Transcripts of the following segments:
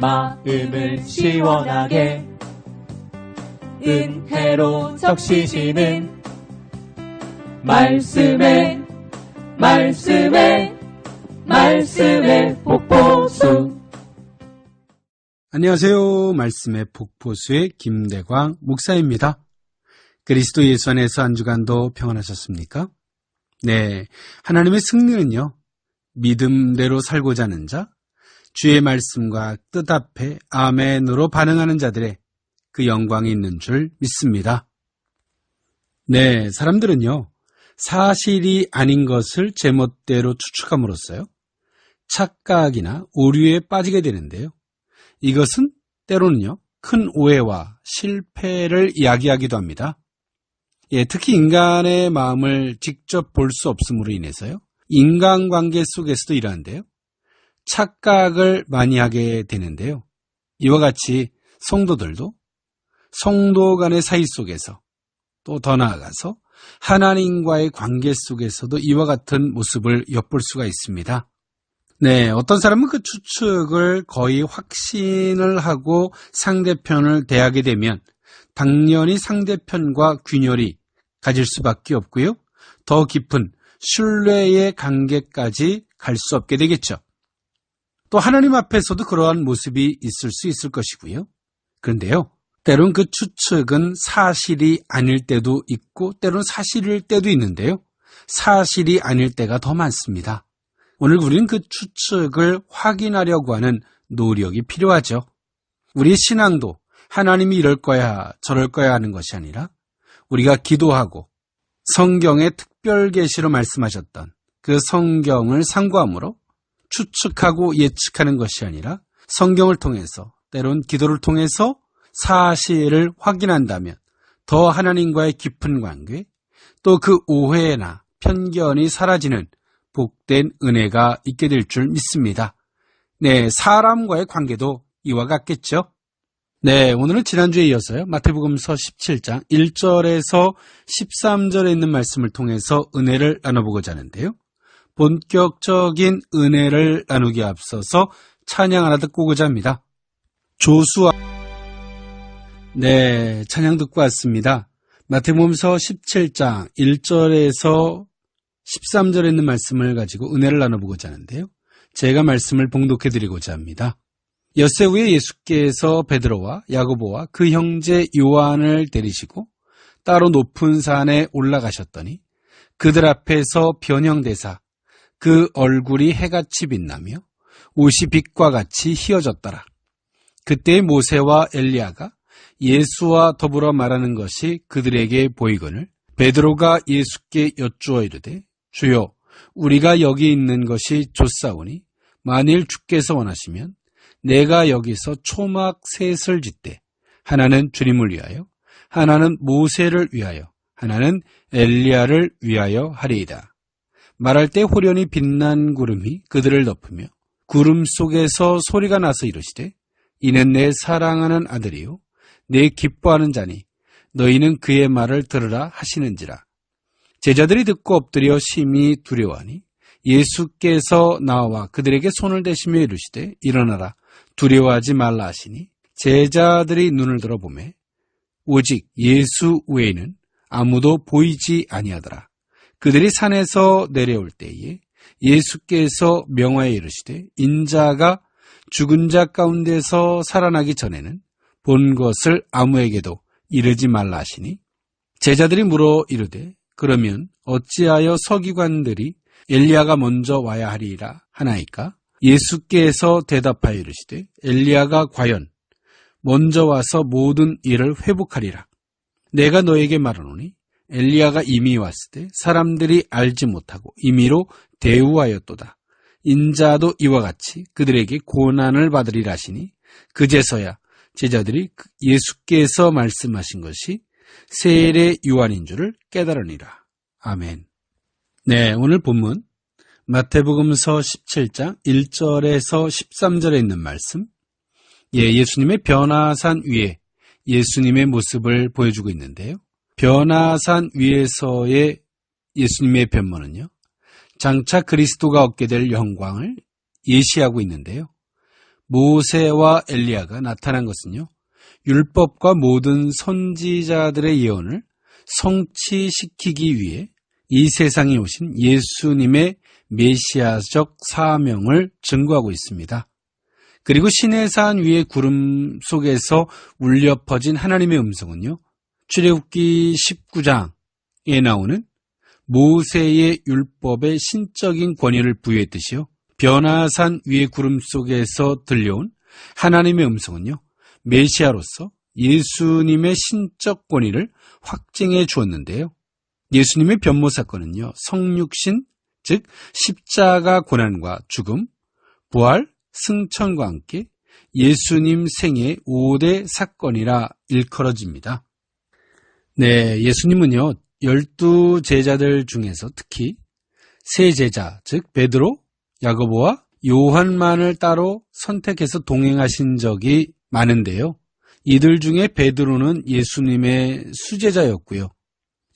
마음을 시원하게 은혜로 적시시는 말씀에 폭포수. 안녕하세요. 말씀의 폭포수의 김대광 목사입니다. 그리스도 예수 안에서 한 주간도 평안하셨습니까? 네, 하나님의 승리는요, 믿음대로 살고자 하는 자, 주의 말씀과 뜻 앞에 아멘으로 반응하는 자들의 그 영광이 있는 줄 믿습니다. 네, 사람들은요, 사실이 아닌 것을 제멋대로 추측함으로써요, 착각이나 오류에 빠지게 되는데요. 이것은 때로는요, 큰 오해와 실패를 이야기하기도 합니다. 특히 인간의 마음을 직접 볼 수 없음으로 인해서요, 인간관계 속에서도 이러한데요, 착각을 많이 하게 되는데요. 이와 같이 성도들도 성도 간의 사이 속에서, 또 더 나아가서 하나님과의 관계 속에서도 이와 같은 모습을 엿볼 수가 있습니다. 네, 어떤 사람은 그 추측을 거의 확신을 하고 상대편을 대하게 되면 당연히 상대편과 균열이 가질 수밖에 없고요. 더 깊은 신뢰의 관계까지 갈 수 없게 되겠죠. 또 하나님 앞에서도 그러한 모습이 있을 수 있을 것이고요. 그런데요, 때론 그 추측은 사실이 아닐 때도 있고 때론 사실일 때도 있는데요. 사실이 아닐 때가 더 많습니다. 오늘 우리는 그 추측을 확인하려고 하는 노력이 필요하죠. 우리의 신앙도 하나님이 이럴 거야 저럴 거야 하는 것이 아니라 우리가 기도하고 성경의 특별 계시로 말씀하셨던 그 성경을 상고함으로 추측하고 예측하는 것이 아니라 성경을 통해서, 때론 기도를 통해서 사실을 확인한다면 더 하나님과의 깊은 관계, 또 그 오해나 편견이 사라지는 복된 은혜가 있게 될 줄 믿습니다. 네, 사람과의 관계도 이와 같겠죠? 네, 오늘은 지난주에 이어서요, 마태복음서 17장 1절에서 13절에 있는 말씀을 통해서 은혜를 나눠보고자 하는데요. 본격적인 은혜를 나누기에 앞서서 찬양 하나 듣고 오고자 합니다. 조수아. 네, 찬양 듣고 왔습니다. 마태복음서 17장 1절에서 13절에 있는 말씀을 가지고 은혜를 나눠보고자 하는데요. 제가 말씀을 봉독해드리고자 합니다. 엿새 후에 예수께서 베드로와 야고보와 그 형제 요한을 데리시고 따로 높은 산에 올라가셨더니 그들 앞에서 변형되사 그 얼굴이 해같이 빛나며 옷이 빛과 같이 희어졌더라. 그때 모세와 엘리야가 예수와 더불어 말하는 것이 그들에게 보이거늘 베드로가 예수께 여쭈어 이르되 주여, 우리가 여기 있는 것이 좋사오니 만일 주께서 원하시면 내가 여기서 초막 셋을 짓되 하나는 주님을 위하여, 하나는 모세를 위하여, 하나는 엘리야를 위하여 하리이다. 말할 때 호련히 빛난 구름이 그들을 덮으며 구름 속에서 소리가 나서 이르시되 이는 내 사랑하는 아들이요 내 기뻐하는 자니 너희는 그의 말을 들으라 하시는지라. 제자들이 듣고 엎드려 심히 두려워하니 예수께서 나와 그들에게 손을 대시며 이르시되 일어나라 두려워하지 말라 하시니 제자들이 눈을 들어 보매 오직 예수 외에는 아무도 보이지 아니하더라. 그들이 산에서 내려올 때에 예수께서 명하여 이르시되 인자가 죽은 자 가운데서 살아나기 전에는 본 것을 아무에게도 이르지 말라 하시니 제자들이 물어 이르되 그러면 어찌하여 서기관들이 엘리야가 먼저 와야 하리라 하나이까? 예수께서 대답하여 이르시되 엘리야가 과연 먼저 와서 모든 일을 회복하리라. 내가 너에게 말하노니 엘리야가 이미 왔을 때 사람들이 알지 못하고 임의로 대우하였도다. 인자도 이와 같이 그들에게 고난을 받으리라 하시니 그제서야 제자들이 예수께서 말씀하신 것이 세례 요한인 줄을 깨달으니라. 아멘. 네, 오늘 본문 마태복음서 17장 1절에서 13절에 있는 말씀, 예수님의 변화산 위에 예수님의 모습을 보여주고 있는데요. 변화산 위에서의 예수님의 변모는요, 장차 그리스도가 얻게 될 영광을 예시하고 있는데요. 모세와 엘리야가 나타난 것은요, 율법과 모든 선지자들의 예언을 성취시키기 위해 이 세상에 오신 예수님의 메시아적 사명을 증거하고 있습니다. 그리고 시내산 위의 구름 속에서 울려 퍼진 하나님의 음성은요, 출애굽기 19장에 나오는 모세의 율법의 신적인 권위를 부여했듯이요, 변화산 위의 구름 속에서 들려온 하나님의 음성은요, 메시아로서 예수님의 신적 권위를 확증해 주었는데요. 예수님의 변모 사건은요, 성육신, 즉 십자가 고난과 죽음, 부활, 승천과 함께 예수님 생애 5대 사건이라 일컬어집니다. 네, 예수님은요, 12제자들 중에서 특히 세 제자, 즉 베드로, 야고보와 요한만을 따로 선택해서 동행하신 적이 많은데요. 이들 중에 베드로는 예수님의 수제자였고요.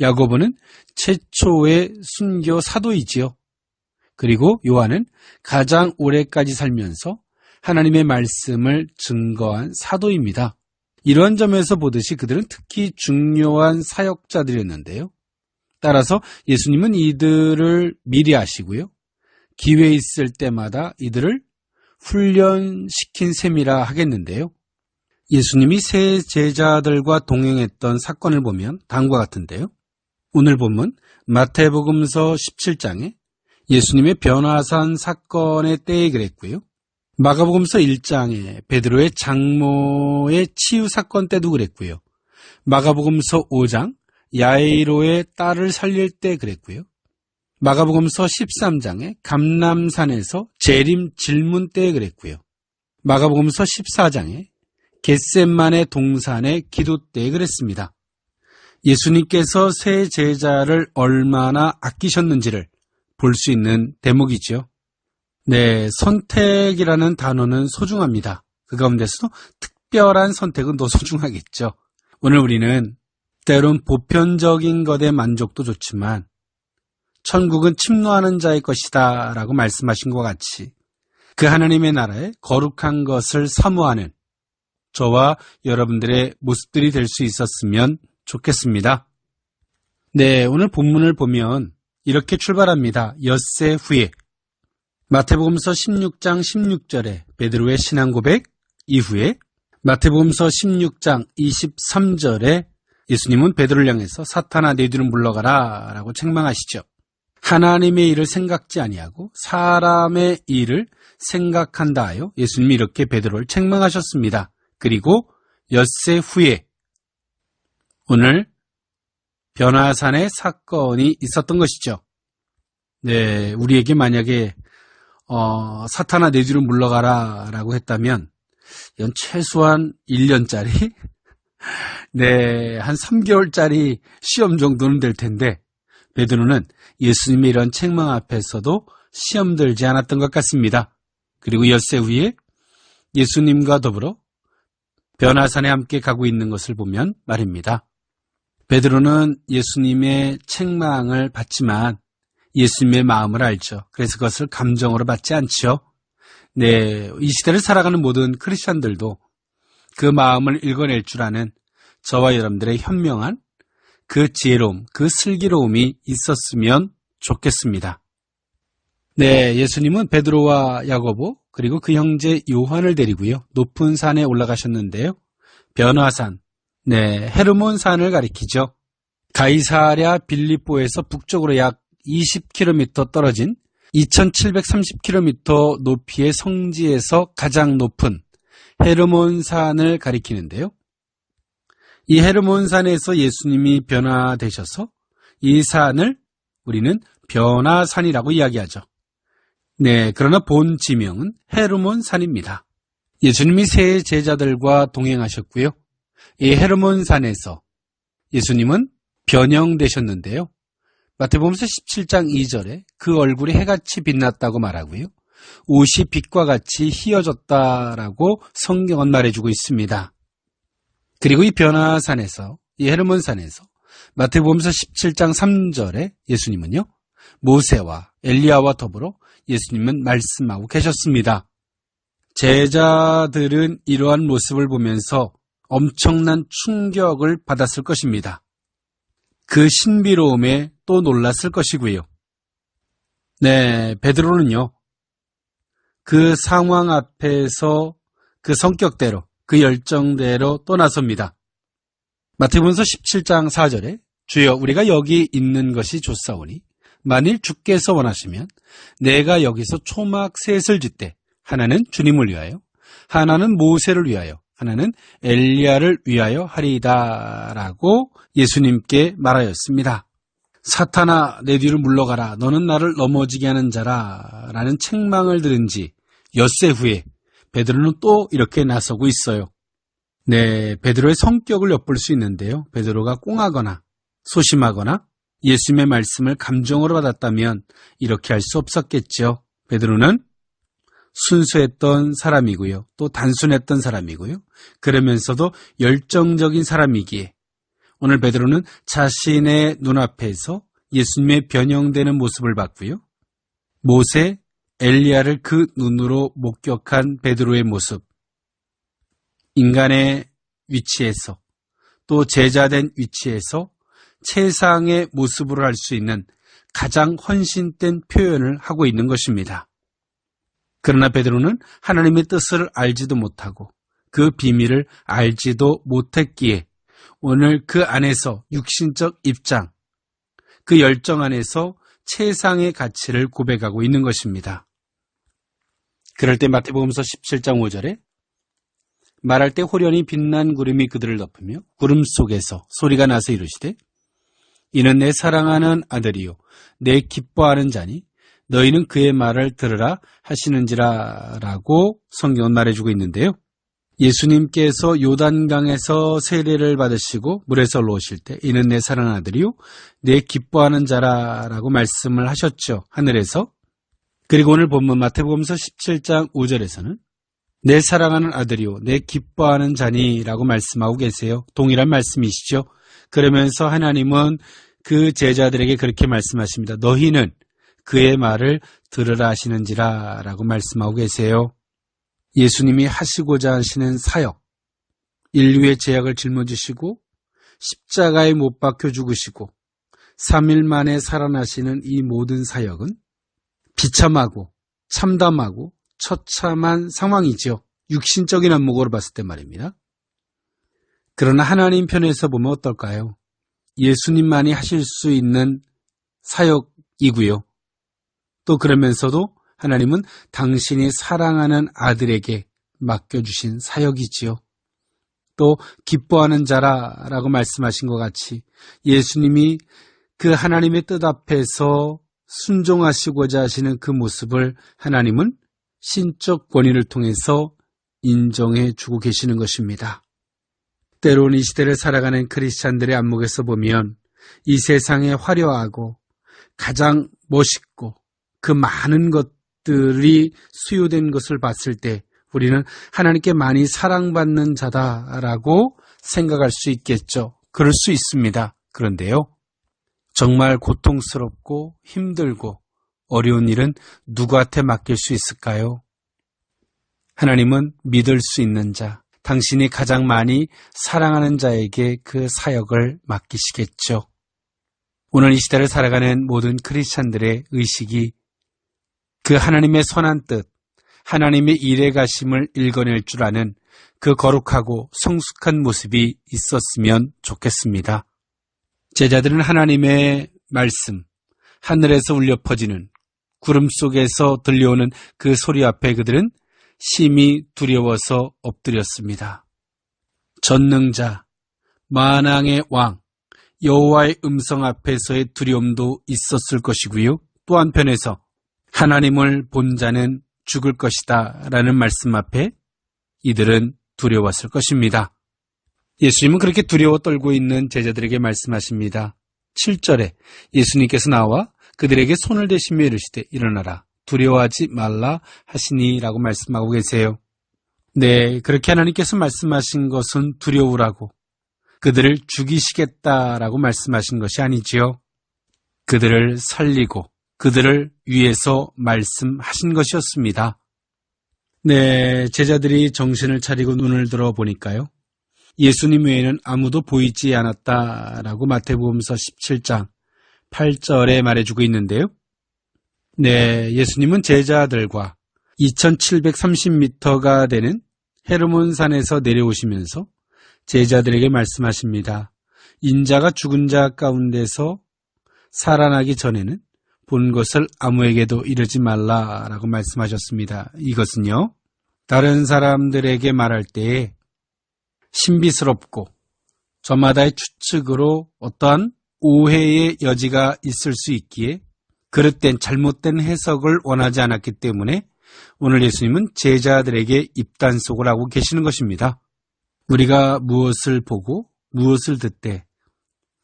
야고보는 최초의 순교 사도이지요. 그리고 요한은 가장 오래까지 살면서 하나님의 말씀을 증거한 사도입니다. 이런 점에서 보듯이 그들은 특히 중요한 사역자들이었는데요. 따라서 예수님은 이들을 미리 아시고요, 기회 있을 때마다 이들을 훈련시킨 셈이라 하겠는데요. 예수님이 세 제자들과 동행했던 사건을 보면 다음과 같은데요. 오늘 본문 마태복음서 17장에 예수님의 변화산 사건의 때에 그랬고요. 마가복음서 1장에 베드로의 장모의 치유 사건 때도 그랬고요. 마가복음서 5장 야이로의 딸을 살릴 때 그랬고요. 마가복음서 13장에 감람산에서 재림 질문 때에 그랬고요. 마가복음서 14장에 겟셋만의 동산의 기도 때에 그랬습니다. 예수님께서 세 제자를 얼마나 아끼셨는지를 볼 수 있는 대목이죠. 네, 선택이라는 단어는 소중합니다. 그 가운데서도 특별한 선택은 더 소중하겠죠. 오늘 우리는 때론 보편적인 것에 만족도 좋지만 천국은 침노하는 자의 것이다 라고 말씀하신 것 같이 그 하나님의 나라에 거룩한 것을 사모하는 저와 여러분들의 모습들이 될 수 있었으면 좋겠습니다. 네, 오늘 본문을 보면 이렇게 출발합니다. 엿새 후에 마태복음서 16장 16절에 베드로의 신앙 고백 이후에 마태복음서 16장 23절에 예수님은 베드로를 향해서 사탄아 내 뒤로 물러가라 라고 책망하시죠. 하나님의 일을 생각지 아니하고 사람의 일을 생각한다 하여 예수님이 이렇게 베드로를 책망하셨습니다. 그리고 엿새 후에 오늘 변화산의 사건이 있었던 것이죠. 네, 우리에게 만약에 사탄아 내 뒤로 물러가라 라고 했다면 이건 최소한 1년짜리 네, 한 3개월짜리 시험 정도는 될 텐데 베드로는 예수님의 이런 책망 앞에서도 시험 들지 않았던 것 같습니다. 그리고 엿새 후에 예수님과 더불어 변화산에 함께 가고 있는 것을 보면 말입니다. 베드로는 예수님의 책망을 받지만 예수님의 마음을 알죠. 그래서 그것을 감정으로 받지 않죠. 네, 이 시대를 살아가는 모든 크리스천들도 그 마음을 읽어낼 줄 아는 저와 여러분들의 현명한 그 지혜로움, 그 슬기로움이 있었으면 좋겠습니다. 네, 예수님은 베드로와 야고보 그리고 그 형제 요한을 데리고요. 높은 산에 올라가셨는데요. 변화산, 네, 헤르몬 산을 가리키죠. 가이사랴 빌립보에서 북쪽으로 약 20km 떨어진 2730km 높이의 성지에서 가장 높은 헤르몬 산을 가리키는데요. 이 헤르몬 산에서 예수님이 변화되셔서 이 산을 우리는 변화산이라고 이야기하죠. 네, 그러나 본 지명은 헤르몬 산입니다. 예수님이 세 제자들과 동행하셨고요. 이 헤르몬 산에서 예수님은 변형되셨는데요. 마태복음서 17장 2절에 그 얼굴이 해같이 빛났다고 말하고요. 옷이 빛과 같이 희어졌다라고 성경은 말해주고 있습니다. 그리고 이 변화산에서, 이 헤르몬산에서 마태복음서 17장 3절에 예수님은요, 모세와 엘리야와 더불어 예수님은 말씀하고 계셨습니다. 제자들은 이러한 모습을 보면서 엄청난 충격을 받았을 것입니다. 그 신비로움에 또 놀랐을 것이고요. 네, 베드로는요, 그 상황 앞에서 그 성격대로, 그 열정대로 또 나섭니다. 마태복음서 17장 4절에 주여 우리가 여기 있는 것이 좋사오니 만일 주께서 원하시면 내가 여기서 초막 셋을 짓되 하나는 주님을 위하여, 하나는 모세를 위하여, 하나는 엘리야를 위하여 하리이다 라고 예수님께 말하였습니다. 사탄아 내 뒤를 물러가라 너는 나를 넘어지게 하는 자라 라는 책망을 들은 지 엿새 후에 베드로는 또 이렇게 나서고 있어요. 네, 베드로의 성격을 엿볼 수 있는데요. 베드로가 꽁하거나 소심하거나 예수님의 말씀을 감정으로 받았다면 이렇게 할 수 없었겠죠. 베드로는 순수했던 사람이고요. 또 단순했던 사람이고요. 그러면서도 열정적인 사람이기에 오늘 베드로는 자신의 눈앞에서 예수님의 변형되는 모습을 봤고요. 모세, 엘리야를 그 눈으로 목격한 베드로의 모습, 인간의 위치에서 또 제자된 위치에서 최상의 모습으로 할 수 있는 가장 헌신된 표현을 하고 있는 것입니다. 그러나 베드로는 하나님의 뜻을 알지도 못하고 그 비밀을 알지도 못했기에 오늘 그 안에서 육신적 입장, 그 열정 안에서 최상의 가치를 고백하고 있는 것입니다. 그럴 때 마태복음서 17장 5절에 말할 때 호련히 빛난 구름이 그들을 덮으며 구름 속에서 소리가 나서 이르시되 이는 내 사랑하는 아들이요 내 기뻐하는 자니 너희는 그의 말을 들으라 하시는지라 라고 성경은 말해주고 있는데요. 예수님께서 요단강에서 세례를 받으시고 물에서 올라오실 때 이는 내 사랑하는 아들이요 내 기뻐하는 자라 라고 말씀을 하셨죠. 하늘에서. 그리고 오늘 본문 마태복음서 17장 5절에서는 내 사랑하는 아들이요 내 기뻐하는 자니 라고 말씀하고 계세요. 동일한 말씀이시죠. 그러면서 하나님은 그 제자들에게 그렇게 말씀하십니다. 너희는 그의 말을 들으라 하시는지라 라고 말씀하고 계세요. 예수님이 하시고자 하시는 사역, 인류의 죄악을 짊어지시고 십자가에 못 박혀 죽으시고 3일 만에 살아나시는 이 모든 사역은 비참하고 참담하고 처참한 상황이지요. 육신적인 안목으로 봤을 때 말입니다. 그러나 하나님 편에서 보면 어떨까요? 예수님만이 하실 수 있는 사역이고요. 또 그러면서도 하나님은 당신이 사랑하는 아들에게 맡겨주신 사역이지요. 또 기뻐하는 자라라고 말씀하신 것 같이 예수님이 그 하나님의 뜻 앞에서 순종하시고자 하시는 그 모습을 하나님은 신적 권위를 통해서 인정해 주고 계시는 것입니다. 때로는 이 시대를 살아가는 크리스찬들의 안목에서 보면 이 세상에 화려하고 가장 멋있고 그 많은 것들이 수요된 것을 봤을 때 우리는 하나님께 많이 사랑받는 자다라고 생각할 수 있겠죠. 그럴 수 있습니다. 그런데요, 정말 고통스럽고 힘들고 어려운 일은 누구한테 맡길 수 있을까요? 하나님은 믿을 수 있는 자, 당신이 가장 많이 사랑하는 자에게 그 사역을 맡기시겠죠. 오늘 이 시대를 살아가는 모든 크리스찬들의 의식이 그 하나님의 선한 뜻, 하나님의 일에 가심을 읽어낼 줄 아는 그 거룩하고 성숙한 모습이 있었으면 좋겠습니다. 제자들은 하나님의 말씀, 하늘에서 울려 퍼지는 구름 속에서 들려오는 그 소리 앞에 그들은 심히 두려워서 엎드렸습니다. 전능자, 만왕의 왕, 여호와의 음성 앞에서의 두려움도 있었을 것이고요. 또 한편에서 하나님을 본 자는 죽을 것이다 라는 말씀 앞에 이들은 두려웠을 것입니다. 예수님은 그렇게 두려워 떨고 있는 제자들에게 말씀하십니다. 7절에 예수님께서 나와 그들에게 손을 대시며 이르시되 일어나라 두려워하지 말라 하시니 라고 말씀하고 계세요. 네, 그렇게 하나님께서 말씀하신 것은 두려우라고 그들을 죽이시겠다라고 말씀하신 것이 아니지요. 그들을 살리고 그들을 위해서 말씀하신 것이었습니다. 네, 제자들이 정신을 차리고 눈을 들어보니까요. 예수님 외에는 아무도 보이지 않았다라고 마태복음서 17장 8절에 말해주고 있는데요. 네, 예수님은 제자들과 2730m가 되는 헤르몬산에서 내려오시면서 제자들에게 말씀하십니다. 인자가 죽은 자 가운데서 살아나기 전에는 본 것을 아무에게도 이르지 말라라고 말씀하셨습니다. 이것은요, 다른 사람들에게 말할 때에 신비스럽고 저마다의 추측으로 어떠한 오해의 여지가 있을 수 있기에 그릇된 잘못된 해석을 원하지 않았기 때문에 오늘 예수님은 제자들에게 입단속을 하고 계시는 것입니다. 우리가 무엇을 보고 무엇을 듣되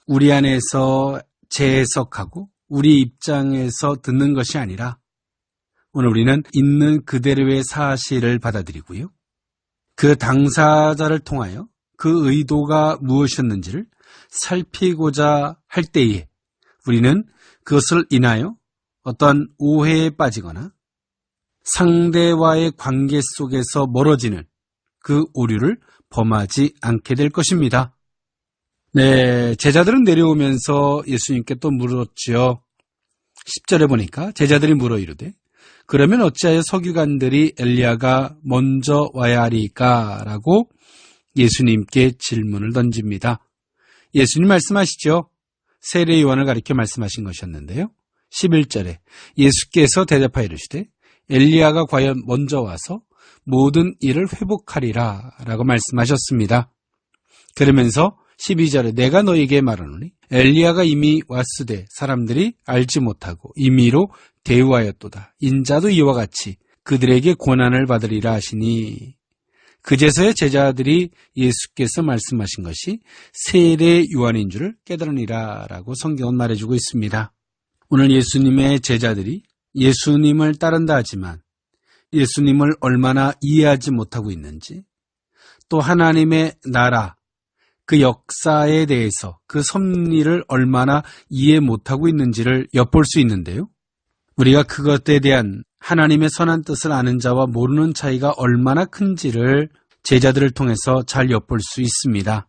우리 안에서 재해석하고 우리 입장에서 듣는 것이 아니라 오늘 우리는 있는 그대로의 사실을 받아들이고요. 그 당사자를 통하여 그 의도가 무엇이었는지를 살피고자 할 때에 우리는 그것을 인하여 어떤 오해에 빠지거나 상대와의 관계 속에서 멀어지는 그 오류를 범하지 않게 될 것입니다. 네, 제자들은 내려오면서 예수님께 또 물었지요. 10절에 보니까 제자들이 물어 이르되 그러면 어찌하여 서기관들이 엘리야가 먼저 와야 하리까? 라고 예수님께 질문을 던집니다. 예수님 말씀하시죠. 세례 요한을 가리켜 말씀하신 것이었는데요. 11절에 예수께서 대답하여 이르시되 엘리야가 과연 먼저 와서 모든 일을 회복하리라 라고 말씀하셨습니다. 그러면서 12절에 내가 너에게 말하노니 엘리야가 이미 왔으되 사람들이 알지 못하고 임의로 대우하였도다. 인자도 이와 같이 그들에게 고난을 받으리라 하시니 그제서야 제자들이 예수께서 말씀하신 것이 세례 요한인 줄을 깨달으니라 라고 성경은 말해주고 있습니다. 오늘 예수님의 제자들이 예수님을 따른다 하지만 예수님을 얼마나 이해하지 못하고 있는지 또 하나님의 나라 그 역사에 대해서 그 섭리를 얼마나 이해 못하고 있는지를 엿볼 수 있는데요. 우리가 그것에 대한 하나님의 선한 뜻을 아는 자와 모르는 차이가 얼마나 큰지를 제자들을 통해서 잘 엿볼 수 있습니다.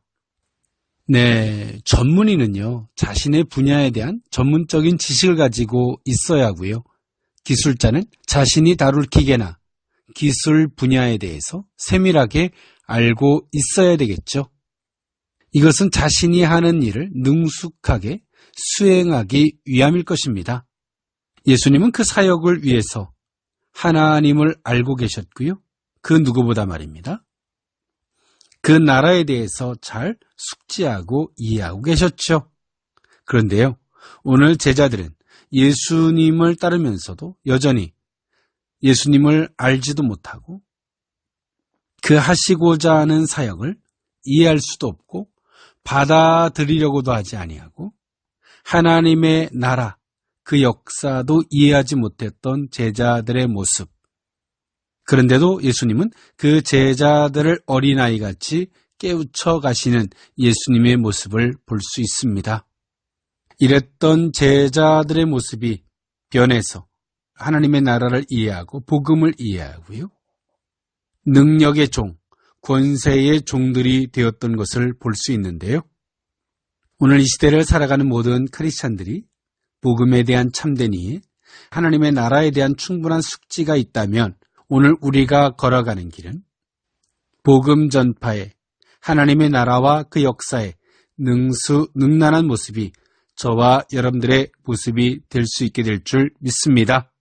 네, 전문의는요, 자신의 분야에 대한 전문적인 지식을 가지고 있어야 하고요. 기술자는 자신이 다룰 기계나 기술 분야에 대해서 세밀하게 알고 있어야 되겠죠. 이것은 자신이 하는 일을 능숙하게 수행하기 위함일 것입니다. 예수님은 그 사역을 위해서 하나님을 알고 계셨고요. 그 누구보다 말입니다. 그 나라에 대해서 잘 숙지하고 이해하고 계셨죠. 그런데요, 오늘 제자들은 예수님을 따르면서도 여전히 예수님을 알지도 못하고 그 하시고자 하는 사역을 이해할 수도 없고 받아들이려고도 하지 아니하고 하나님의 나라, 그 역사도 이해하지 못했던 제자들의 모습. 그런데도 예수님은 그 제자들을 어린아이같이 깨우쳐 가시는 예수님의 모습을 볼 수 있습니다. 이랬던 제자들의 모습이 변해서 하나님의 나라를 이해하고 복음을 이해하고요. 능력의 종, 권세의 종들이 되었던 것을 볼 수 있는데요. 오늘 이 시대를 살아가는 모든 크리스찬들이 복음에 대한 참된 이해, 하나님의 나라에 대한 충분한 숙지가 있다면 오늘 우리가 걸어가는 길은 복음 전파에 하나님의 나라와 그 역사에 능수능란한 모습이 저와 여러분들의 모습이 될 수 있게 될 줄 믿습니다.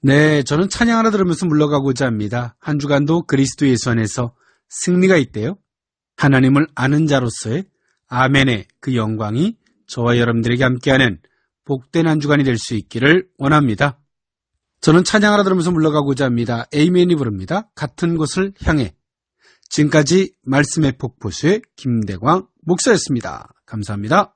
네, 저는 찬양 하나 들으면서 물러가고자 합니다. 한 주간도 그리스도 예수 안에서 승리가 있대요. 하나님을 아는 자로서의 아멘의 그 영광이 저와 여러분들에게 함께하는 복된 한 주간이 될 수 있기를 원합니다. 저는 찬양 하나 들으면서 물러가고자 합니다. 에이멘이 부릅니다. 같은 곳을 향해. 지금까지 말씀의 폭포수의 김대광 목사였습니다. 감사합니다.